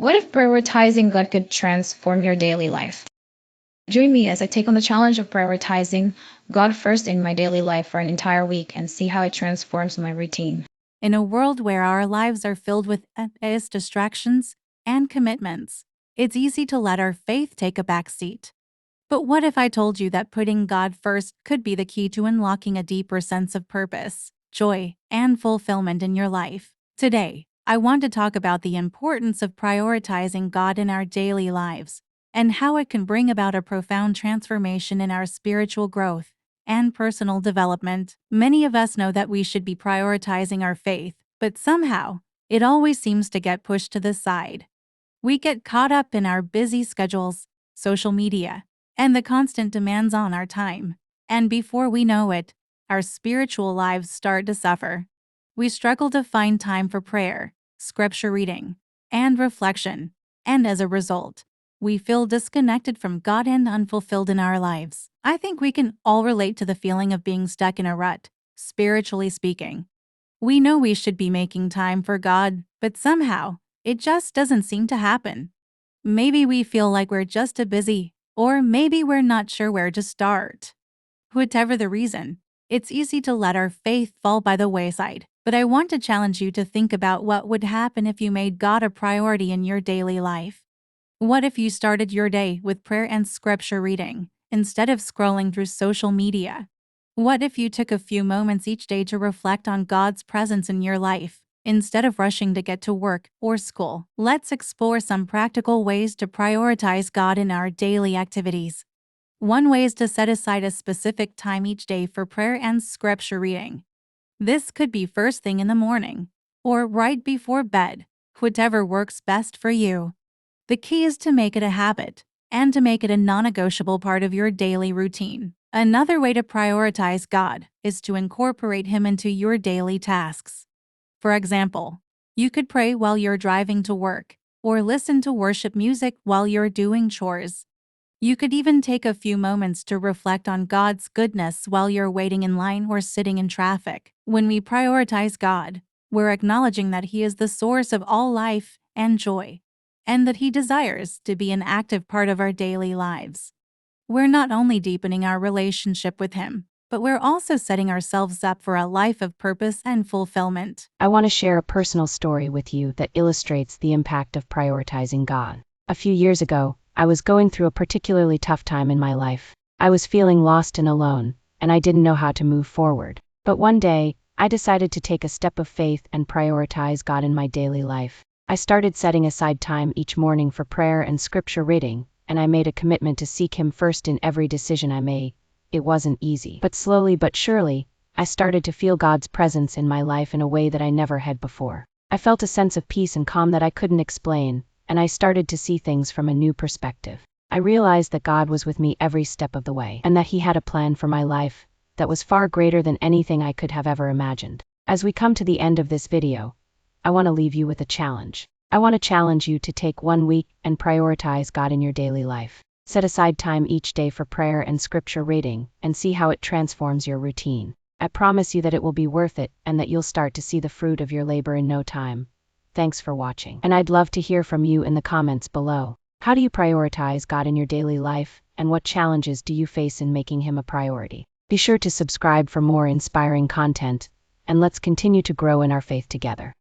What if prioritizing God could transform your daily life? Join me as I take on the challenge of prioritizing God first in my daily life for an entire week and see how it transforms my routine. In a world where our lives are filled with endless distractions and commitments, it's easy to let our faith take a backseat. But what if I told you that putting God first could be the key to unlocking a deeper sense of purpose, joy, and fulfillment in your life? Today, I want to talk about the importance of prioritizing God in our daily lives and how it can bring about a profound transformation in our spiritual growth and personal development. Many of us know that we should be prioritizing our faith, but somehow, it always seems to get pushed to the side. We get caught up in our busy schedules, social media, and the constant demands on our time. And before we know it, our spiritual lives start to suffer. We struggle to find time for prayer, scripture reading, and reflection, and as a result, we feel disconnected from God and unfulfilled in our lives. I think we can all relate to the feeling of being stuck in a rut, spiritually speaking. We know we should be making time for God, but somehow, it just doesn't seem to happen. Maybe we feel like we're just too busy, or maybe we're not sure where to start. Whatever the reason, it's easy to let our faith fall by the wayside. But I want to challenge you to think about what would happen if you made God a priority in your daily life. What if you started your day with prayer and scripture reading, instead of scrolling through social media? What if you took a few moments each day to reflect on God's presence in your life, instead of rushing to get to work or school? Let's explore some practical ways to prioritize God in our daily activities. One way is to set aside a specific time each day for prayer and scripture reading. This could be first thing in the morning, or right before bed, whatever works best for you. The key is to make it a habit and to make it a non-negotiable part of your daily routine. Another way to prioritize God is to incorporate Him into your daily tasks. For example, you could pray while you're driving to work or listen to worship music while you're doing chores. You could even take a few moments to reflect on God's goodness while you're waiting in line or sitting in traffic. When we prioritize God, we're acknowledging that He is the source of all life and joy, and that He desires to be an active part of our daily lives. We're not only deepening our relationship with Him, but we're also setting ourselves up for a life of purpose and fulfillment. I want to share a personal story with you that illustrates the impact of prioritizing God. A few years ago, I was going through a particularly tough time in my life. I was feeling lost and alone, and I didn't know how to move forward. But one day, I decided to take a step of faith and prioritize God in my daily life. I started setting aside time each morning for prayer and scripture reading, and I made a commitment to seek Him first in every decision I made. It wasn't easy, but slowly but surely, I started to feel God's presence in my life in a way that I never had before. I felt a sense of peace and calm that I couldn't explain, and I started to see things from a new perspective. I realized that God was with me every step of the way, and that He had a plan for my life that was far greater than anything I could have ever imagined. As we come to the end of this video, I want to leave you with a challenge. I want to challenge you to take 1 week and prioritize God in your daily life. Set aside time each day for prayer and scripture reading, and see how it transforms your routine. I promise you that it will be worth it, and that you'll start to see the fruit of your labor in no time. Thanks for watching, and I'd love to hear from you in the comments below. How do you prioritize God in your daily life, and what challenges do you face in making Him a priority? Be sure to subscribe for more inspiring content, and let's continue to grow in our faith together.